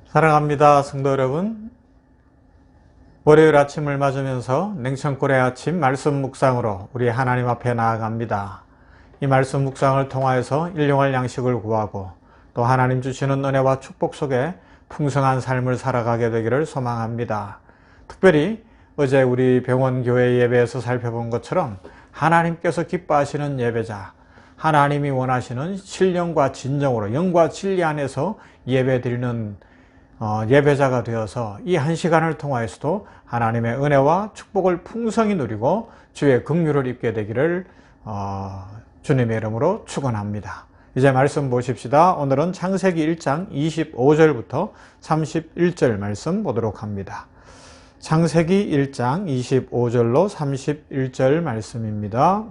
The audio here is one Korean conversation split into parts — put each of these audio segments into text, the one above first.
사랑합니다, 성도 여러분. 월요일 아침을 맞으면서 냉천골의 아침 말씀 묵상으로 우리 하나님 앞에 나아갑니다. 이 말씀 묵상을 통하여서 일용할 양식을 구하고 또 하나님 주시는 은혜와 축복 속에 풍성한 삶을 살아가게 되기를 소망합니다. 특별히 어제 우리 병원교회 예배에서 살펴본 것처럼 하나님께서 기뻐하시는 예배자, 하나님이 원하시는 신령과 진정으로 영과 진리 안에서 예배드리는 예배자가 되어서 이 한 시간을 통하여서도 하나님의 은혜와 축복을 풍성히 누리고 주의 긍휼을 입게 되기를 주님의 이름으로 축원합니다. 이제 말씀 보십시다. 오늘은 창세기 1장 25절부터 31절 말씀 보도록 합니다. 창세기 1장 25절로 31절 말씀입니다.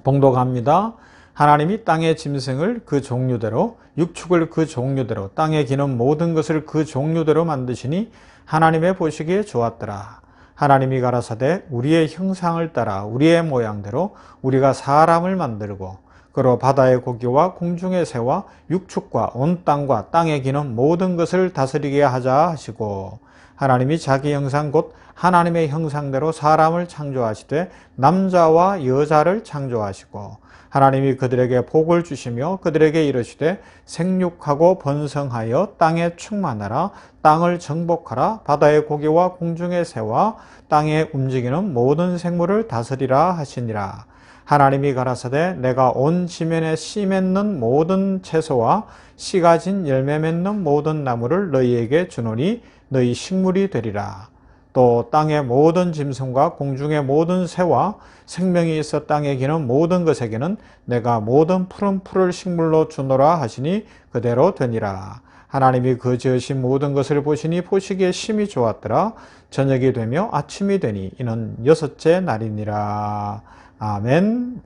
봉독합니다. 하나님이 땅의 짐승을 그 종류대로 육축을 그 종류대로 땅에 기는 모든 것을 그 종류대로 만드시니 하나님의 보시기에 좋았더라. 하나님이 가라사대 우리의 형상을 따라 우리의 모양대로 우리가 사람을 만들고 그로 바다의 고기와 공중의 새와 육축과 온 땅과 땅에 기는 모든 것을 다스리게 하자 하시고 하나님이 자기 형상 곧 하나님의 형상대로 사람을 창조하시되 남자와 여자를 창조하시고 하나님이 그들에게 복을 주시며 그들에게 이르시되 생육하고 번성하여 땅에 충만하라. 땅을 정복하라. 바다의 고기와 공중의 새와 땅에 움직이는 모든 생물을 다스리라 하시니라. 하나님이 가라사대 내가 온 지면에 씨 맺는 모든 채소와 씨 가진 열매 맺는 모든 나무를 너희에게 주노니 너희 식물이 되리라. 또 땅의 모든 짐승과 공중의 모든 새와 생명이 있어 땅에 기는 모든 것에게는 내가 모든 푸른 풀을 식물로 주노라 하시니 그대로 되니라. 하나님이 그 지으신 모든 것을 보시니 보시기에 심히 좋았더라. 저녁이 되며 아침이 되니 이는 여섯째 날이니라. 아멘.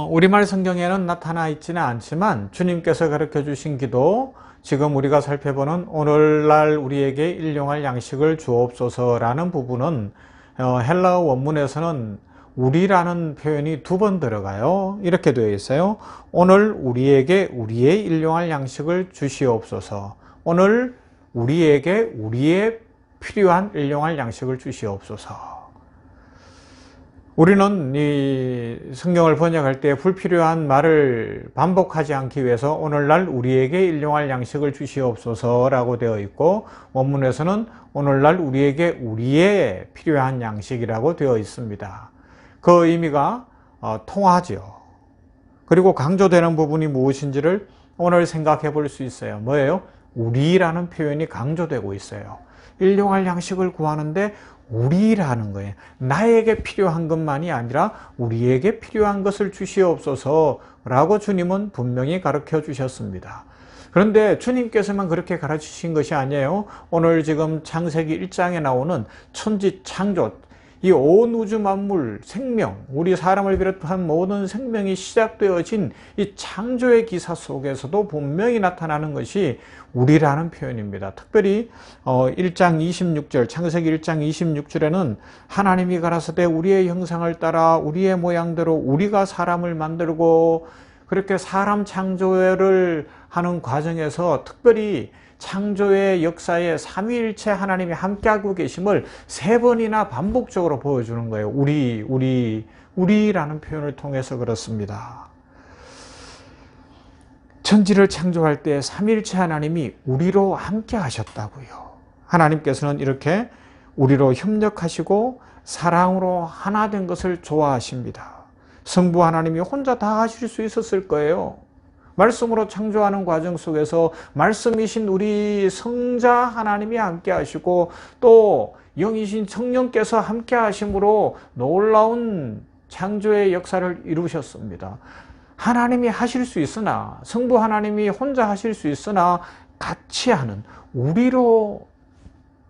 우리말 성경에는 나타나 있지는 않지만 주님께서 가르쳐 주신 기도, 지금 우리가 살펴보는 오늘날 우리에게 일용할 양식을 주옵소서라는 부분은 헬라어 원문에서는 우리라는 표현이 두 번 들어가요. 이렇게 되어 있어요. 오늘 우리에게 우리의 일용할 양식을 주시옵소서. 오늘 우리에게 우리의 필요한 일용할 양식을 주시옵소서. 우리는 이 성경을 번역할 때 불필요한 말을 반복하지 않기 위해서 오늘날 우리에게 일용할 양식을 주시옵소서라고 되어 있고, 원문에서는 오늘날 우리에게 우리의 필요한 양식이라고 되어 있습니다. 그 의미가 통하죠. 그리고 강조되는 부분이 무엇인지를 오늘 생각해 볼 수 있어요. 뭐예요? 우리라는 표현이 강조되고 있어요. 일용할 양식을 구하는데 우리라는 거예요. 나에게 필요한 것만이 아니라 우리에게 필요한 것을 주시옵소서라고 주님은 분명히 가르쳐 주셨습니다. 그런데 주님께서만 그렇게 가르치신 것이 아니에요. 오늘 지금 창세기 1장에 나오는 천지 창조, 이 온 우주 만물, 생명, 우리 사람을 비롯한 모든 생명이 시작되어진 이 창조의 기사 속에서도 분명히 나타나는 것이 우리라는 표현입니다. 특별히 1장 26절, 창세기 1장 26절에는 하나님이 가라사대 우리의 형상을 따라 우리의 모양대로 우리가 사람을 만들고, 그렇게 사람 창조를 하는 과정에서 특별히 창조의 역사에 삼위일체 하나님이 함께하고 계심을 세 번이나 반복적으로 보여주는 거예요. 우리라는 표현을 통해서 그렇습니다. 천지를 창조할 때 삼위일체 하나님이 우리로 함께 하셨다고요. 하나님께서는 이렇게 우리로 협력하시고 사랑으로 하나 된 것을 좋아하십니다. 성부 하나님이 혼자 다 하실 수 있었을 거예요. 말씀으로 창조하는 과정 속에서 말씀이신 우리 성자 하나님이 함께 하시고 또 영이신 성령께서 함께 하심으로 놀라운 창조의 역사를 이루셨습니다. 하나님이 하실 수 있으나, 성부 하나님이 혼자 하실 수 있으나 같이 하는, 우리로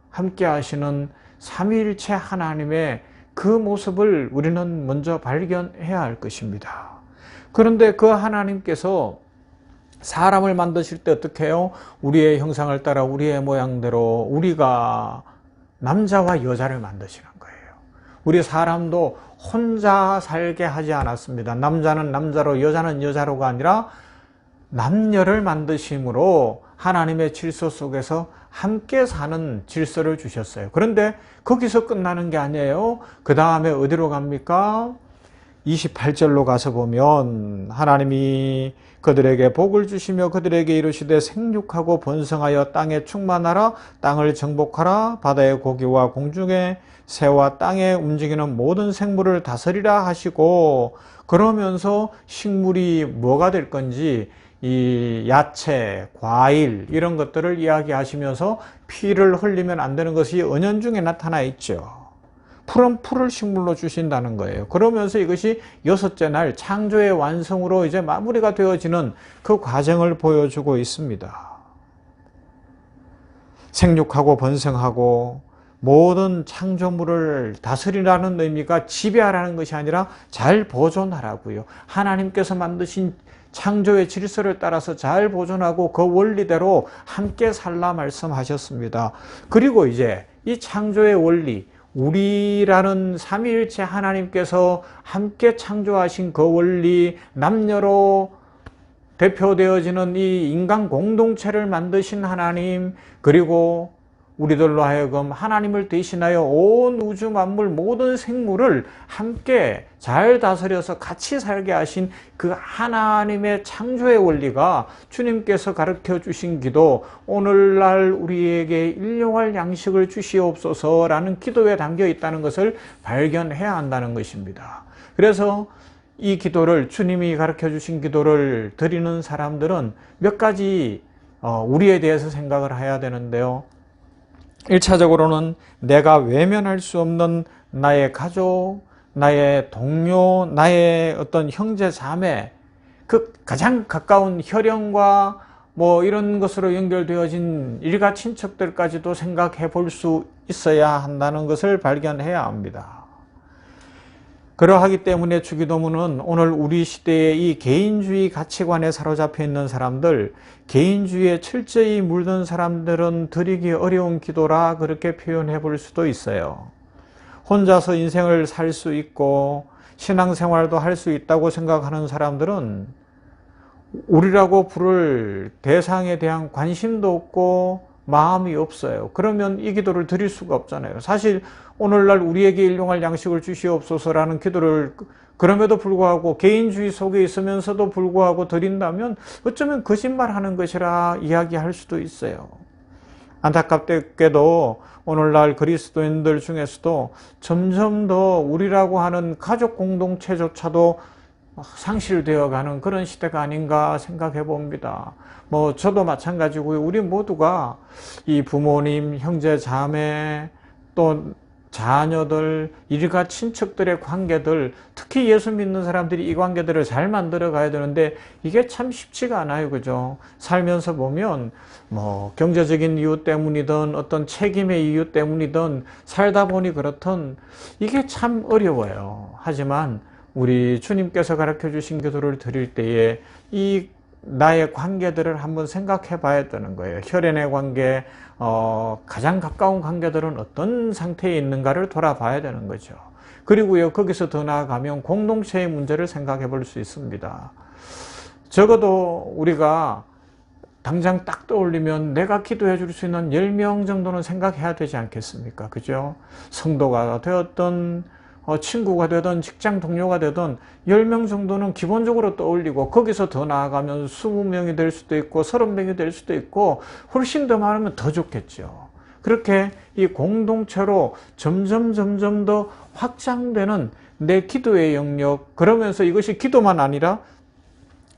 함께 하시는 삼위일체 하나님의 그 모습을 우리는 먼저 발견해야 할 것입니다. 그런데 그 하나님께서 사람을 만드실 때 어떻게 해요? 우리의 형상을 따라 우리의 모양대로 우리가 남자와 여자를 만드시는 거예요. 우리 사람도 혼자 살게 하지 않았습니다. 남자는 남자로 여자는 여자로가 아니라 남녀를 만드심으로 하나님의 질서 속에서 함께 사는 질서를 주셨어요. 그런데 거기서 끝나는 게 아니에요. 그 다음에 어디로 갑니까? 28절로 가서 보면 하나님이 그들에게 복을 주시며 그들에게 이르시되 생육하고 번성하여 땅에 충만하라. 땅을 정복하라. 바다의 고기와 공중의 새와 땅에 움직이는 모든 생물을 다스리라 하시고, 그러면서 식물이 뭐가 될 건지 이 야채, 과일 이런 것들을 이야기하시면서 피를 흘리면 안 되는 것이 은연중에 나타나 있죠. 풀은 풀을 식물로 주신다는 거예요. 그러면서 이것이 여섯째 날 창조의 완성으로 이제 마무리가 되어지는 그 과정을 보여주고 있습니다. 생육하고 번성하고 모든 창조물을 다스리라는 의미가 지배하라는 것이 아니라 잘 보존하라고요. 하나님께서 만드신 창조의 질서를 따라서 잘 보존하고 그 원리대로 함께 살라 말씀하셨습니다. 그리고 이제 이 창조의 원리, 우리라는 삼위일체 하나님께서 함께 창조하신 그 원리, 남녀로 대표되어지는 이 인간 공동체를 만드신 하나님, 그리고 우리들로 하여금 하나님을 대신하여 온 우주 만물 모든 생물을 함께 잘 다스려서 같이 살게 하신 그 하나님의 창조의 원리가 주님께서 가르쳐 주신 기도, 오늘날 우리에게 일용할 양식을 주시옵소서라는 기도에 담겨 있다는 것을 발견해야 한다는 것입니다. 그래서 이 기도를, 주님이 가르쳐 주신 기도를 드리는 사람들은 몇 가지 우리에 대해서 생각을 해야 되는데요. 1차적으로는 내가 외면할 수 없는 나의 가족, 나의 동료, 나의 어떤 형제, 자매, 그 가장 가까운 혈연과 뭐 이런 것으로 연결되어진 일가 친척들까지도 생각해 볼 수 있어야 한다는 것을 발견해야 합니다. 그러하기 때문에 주기도문은 오늘 우리 시대의 이 개인주의 가치관에 사로잡혀 있는 사람들, 개인주의에 철저히 물든 사람들은 드리기 어려운 기도라 그렇게 표현해 볼 수도 있어요. 혼자서 인생을 살 수 있고 신앙생활도 할 수 있다고 생각하는 사람들은 우리라고 부를 대상에 대한 관심도 없고 마음이 없어요. 그러면 이 기도를 드릴 수가 없잖아요. 사실 오늘날 우리에게 일용할 양식을 주시옵소서라는 기도를 그럼에도 불구하고 개인주의 속에 있으면서도 불구하고 드린다면 어쩌면 거짓말하는 것이라 이야기할 수도 있어요. 안타깝게도 오늘날 그리스도인들 중에서도 점점 더 우리라고 하는 가족 공동체조차도 상실되어가는 그런 시대가 아닌가 생각해 봅니다. 뭐 저도 마찬가지고요. 우리 모두가 이 부모님, 형제, 자매, 또 자녀들, 일가 친척들의 관계들, 특히 예수 믿는 사람들이 이 관계들을 잘 만들어 가야 되는데 이게 참 쉽지가 않아요. 그죠? 살면서 보면 뭐 경제적인 이유 때문이든 어떤 책임의 이유 때문이든 살다 보니 그렇든 이게 참 어려워요. 하지만 우리 주님께서 가르쳐 주신 기도를 드릴 때에 이 나의 관계들을 한번 생각해 봐야 되는 거예요. 혈연의 관계, 가장 가까운 관계들은 어떤 상태에 있는가를 돌아봐야 되는 거죠. 그리고요, 거기서 더 나아가면 공동체의 문제를 생각해 볼 수 있습니다. 적어도 우리가 당장 딱 떠올리면 내가 기도해 줄 수 있는 10명 정도는 생각해야 되지 않겠습니까? 그죠? 성도가 되었던 친구가 되든 직장 동료가 되든 10명 정도는 기본적으로 떠올리고 거기서 더 나아가면 20명이 될 수도 있고 30명이 될 수도 있고 훨씬 더 많으면 더 좋겠죠. 그렇게 이 공동체로 점점 더 확장되는 내 기도의 영역, 그러면서 이것이 기도만 아니라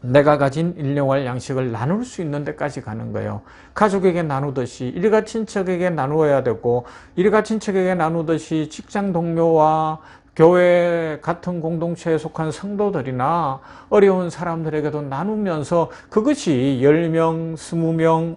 내가 가진 일용할 양식을 나눌 수 있는 데까지 가는 거예요. 가족에게 나누듯이 일가 친척에게 나누어야 되고, 일가 친척에게 나누듯이 직장 동료와 교회 같은 공동체에 속한 성도들이나 어려운 사람들에게도 나누면서 그것이 10명, 20명,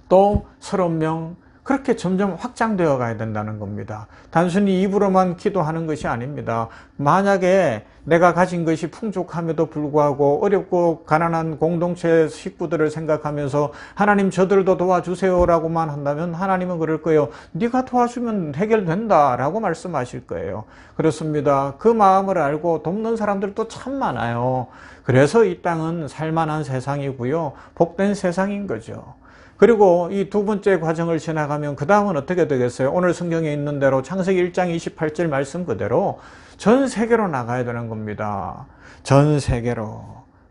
또 30명 그렇게 점점 확장되어 가야 된다는 겁니다. 단순히 입으로만 기도하는 것이 아닙니다. 만약에 내가 가진 것이 풍족함에도 불구하고 어렵고 가난한 공동체 식구들을 생각하면서 하나님 저들도 도와주세요라고만 한다면 하나님은 그럴 거예요. 네가 도와주면 해결된다 라고 말씀하실 거예요. 그렇습니다. 그 마음을 알고 돕는 사람들도 참 많아요. 그래서 이 땅은 살만한 세상이고요. 복된 세상인 거죠. 그리고 이 두 번째 과정을 지나가면 그 다음은 어떻게 되겠어요? 오늘 성경에 있는 대로 창세기 1장 28절 말씀 그대로 전 세계로 나가야 되는 겁니다. 전 세계로.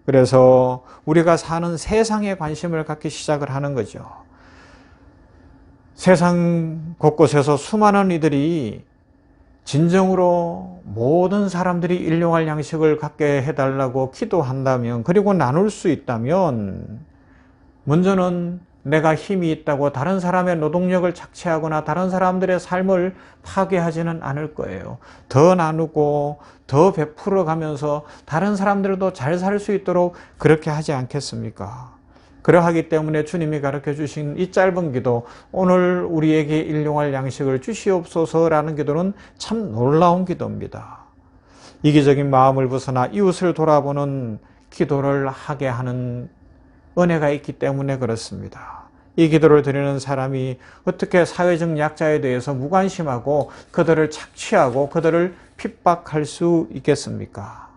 그래서 우리가 사는 세상에 관심을 갖기 시작을 하는 거죠. 세상 곳곳에서 수많은 이들이 진정으로 모든 사람들이 일용할 양식을 갖게 해달라고 기도한다면, 그리고 나눌 수 있다면, 먼저는 내가 힘이 있다고 다른 사람의 노동력을 착취하거나 다른 사람들의 삶을 파괴하지는 않을 거예요. 더 나누고 더 베풀어 가면서 다른 사람들도 잘 살 수 있도록 그렇게 하지 않겠습니까? 그러하기 때문에 주님이 가르쳐 주신 이 짧은 기도, 오늘 우리에게 일용할 양식을 주시옵소서라는 기도는 참 놀라운 기도입니다. 이기적인 마음을 벗어나 이웃을 돌아보는 기도를 하게 하는 은혜가 있기 때문에 그렇습니다. 이 기도를 드리는 사람이 어떻게 사회적 약자에 대해서 무관심하고 그들을 착취하고 그들을 핍박할 수 있겠습니까?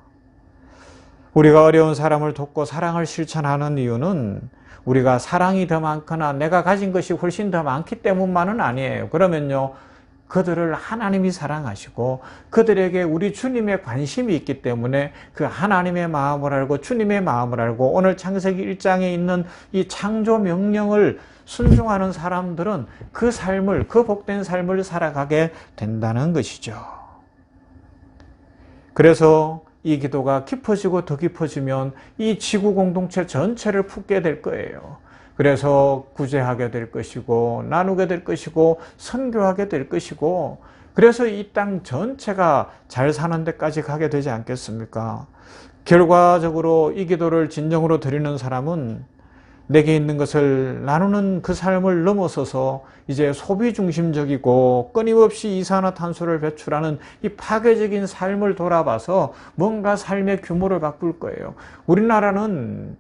우리가 어려운 사람을 돕고 사랑을 실천하는 이유는 우리가 사랑이 더 많거나 내가 가진 것이 훨씬 더 많기 때문만은 아니에요. 그러면요, 그들을 하나님이 사랑하시고 그들에게 우리 주님의 관심이 있기 때문에 그 하나님의 마음을 알고 주님의 마음을 알고 오늘 창세기 1장에 있는 이 창조 명령을 순종하는 사람들은 그 삶을, 그 복된 삶을 살아가게 된다는 것이죠. 그래서 이 기도가 깊어지고 더 깊어지면 이 지구 공동체 전체를 품게 될 거예요. 그래서 구제하게 될 것이고 나누게 될 것이고 선교하게 될 것이고, 그래서 이 땅 전체가 잘 사는 데까지 가게 되지 않겠습니까? 결과적으로 이 기도를 진정으로 드리는 사람은 내게 있는 것을 나누는 그 삶을 넘어서서 이제 소비 중심적이고 끊임없이 이산화탄소를 배출하는 이 파괴적인 삶을 돌아봐서 뭔가 삶의 규모를 바꿀 거예요. 우리나라는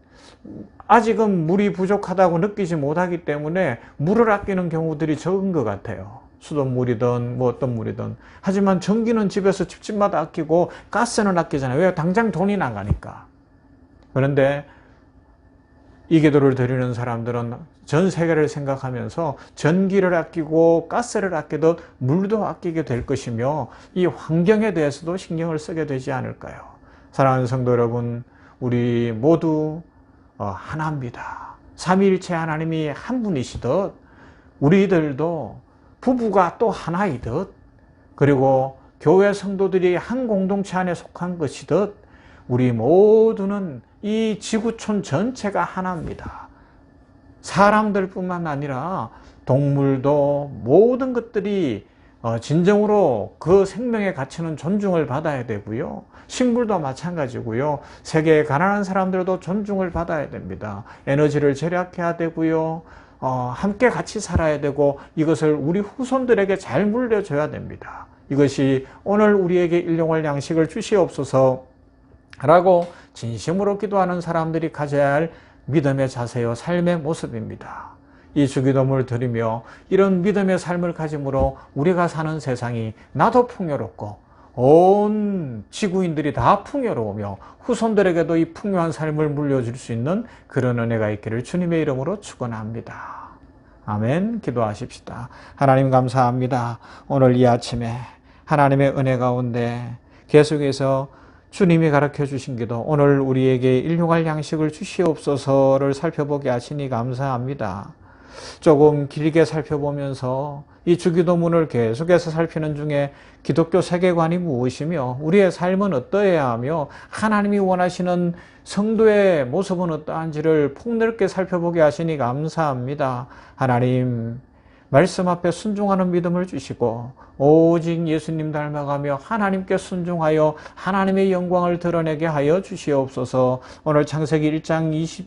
아직은 물이 부족하다고 느끼지 못하기 때문에 물을 아끼는 경우들이 적은 것 같아요. 수돗물이든 뭐 어떤 물이든. 하지만 전기는 집에서 집집마다 아끼고 가스는 아끼잖아요. 왜? 당장 돈이 나가니까. 그런데 이 기도를 드리는 사람들은 전 세계를 생각하면서 전기를 아끼고 가스를 아끼듯 물도 아끼게 될 것이며 이 환경에 대해서도 신경을 쓰게 되지 않을까요? 사랑하는 성도 여러분, 우리 모두 하나입니다. 삼위일체 하나님이 한 분이시듯 우리들도 부부가 또 하나이듯, 그리고 교회 성도들이 한 공동체 안에 속한 것이듯 우리 모두는 이 지구촌 전체가 하나입니다. 사람들뿐만 아니라 동물도 모든 것들이 진정으로 그 생명의 가치는 존중을 받아야 되고요. 식물도 마찬가지고요. 세계의 가난한 사람들도 존중을 받아야 됩니다. 에너지를 절약해야 되고요. 함께 같이 살아야 되고 이것을 우리 후손들에게 잘 물려줘야 됩니다. 이것이 오늘 우리에게 일용할 양식을 주시옵소서 라고 진심으로 기도하는 사람들이 가져야 할 믿음의 자세요, 삶의 모습입니다. 이 주기도문을 드리며 이런 믿음의 삶을 가짐으로 우리가 사는 세상이 나도 풍요롭고 온 지구인들이 다 풍요로우며 후손들에게도 이 풍요한 삶을 물려줄 수 있는 그런 은혜가 있기를 주님의 이름으로 축원합니다. 아멘. 기도하십시다. 하나님 감사합니다. 오늘 이 아침에 하나님의 은혜 가운데 계속해서 주님이 가르쳐 주신 기도, 오늘 우리에게 일용할 양식을 주시옵소서를 살펴보게 하시니 감사합니다. 조금 길게 살펴보면서 이 주기도문을 계속해서 살피는 중에 기독교 세계관이 무엇이며 우리의 삶은 어떠해야 하며 하나님이 원하시는 성도의 모습은 어떠한지를 폭넓게 살펴보게 하시니 감사합니다. 하나님, 말씀 앞에 순종하는 믿음을 주시고 오직 예수님 닮아가며 하나님께 순종하여 하나님의 영광을 드러내게 하여 주시옵소서. 오늘 창세기 1장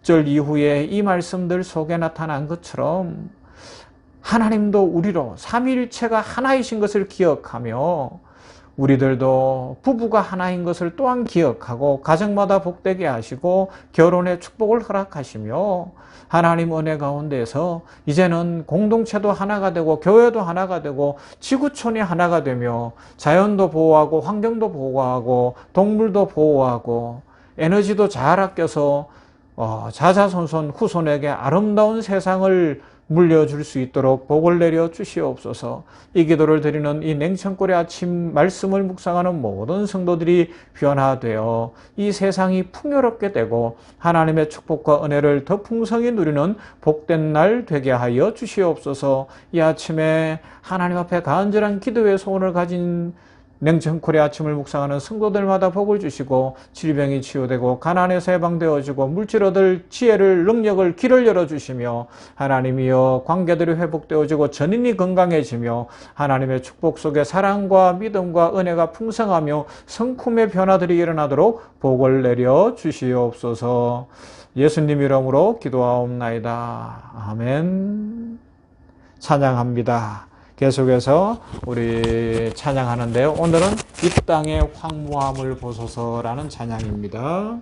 20절 이후에 이 말씀들 속에 나타난 것처럼 하나님도 우리로 삼위일체가 하나이신 것을 기억하며 우리들도 부부가 하나인 것을 또한 기억하고 가정마다 복되게 하시고 결혼의 축복을 허락하시며 하나님 은혜 가운데서 이제는 공동체도 하나가 되고 교회도 하나가 되고 지구촌이 하나가 되며 자연도 보호하고 환경도 보호하고 동물도 보호하고 에너지도 잘 아껴서 자자손손 후손에게 아름다운 세상을 물려줄 수 있도록 복을 내려 주시옵소서. 이 기도를 드리는 이 냉천골의 아침 말씀을 묵상하는 모든 성도들이 변화되어 이 세상이 풍요롭게 되고 하나님의 축복과 은혜를 더 풍성히 누리는 복된 날 되게 하여 주시옵소서. 이 아침에 하나님 앞에 간절한 기도의 소원을 가진 냉천골의 아침을 묵상하는 성도들마다 복을 주시고 질병이 치유되고 가난에서 해방되어지고 물질 얻을 지혜를 능력을 길을 열어주시며 하나님이여 관계들이 회복되어지고 전인이 건강해지며 하나님의 축복 속에 사랑과 믿음과 은혜가 풍성하며 성품의 변화들이 일어나도록 복을 내려 주시옵소서. 예수님 이름으로 기도하옵나이다. 아멘. 찬양합니다. 계속해서 우리 찬양하는데요. 오늘은 이 땅의 황무함을 보소서라는 찬양입니다.